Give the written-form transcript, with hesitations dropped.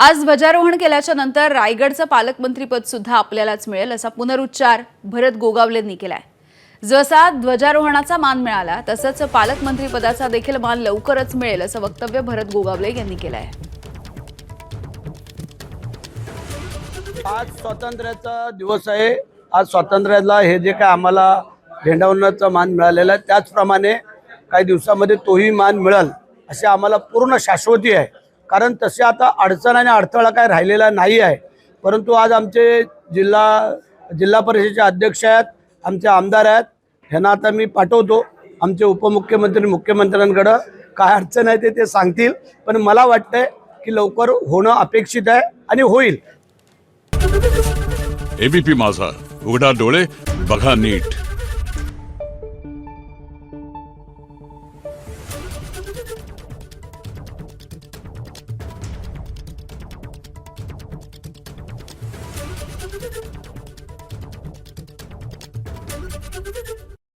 आज ध्वजारोहण केल्याच्या नंतर रायगडचं पालकमंत्रीपद सुद्धा आपल्यालाच मिळेल असा पुनरुच्चार भरत गोगावलेंनी केलाय। जसा ध्वजारोहणाचा मान मिळाला तसंच पालकमंत्रीपदाचा देखील मान लवकरच मिळेल असं वक्तव्य भरत गोगावले यांनी केलंय। आज स्वातंत्र्याचा दिवस आहे। आज स्वातंत्र्याला हे जे काय आम्हाला झेंडावरचा मान मिळालेला आहे त्याचप्रमाणे काही दिवसामध्ये तोही मान मिळेल अशी आम्हाला पूर्ण शाश्वती आहे। कारण तसे आता अडचण आणि अडथळा काय राहिलेला नाही आहे। परंतु आज आमचे जिल्हा परिषदेचे अध्यक्ष आहेत, आमचे आमदार आहेत, ह्यांना आता मी पाठवतो आमचे उपमुख्यमंत्री मुख्यमंत्र्यांकडे काय अडचण आहे ते सांगतील। पण मला वाटतंय की लवकर होणं अपेक्षित आहे आणि होईल। एबीपी माझा, उघडा डोळे बघा नीट। Thank you.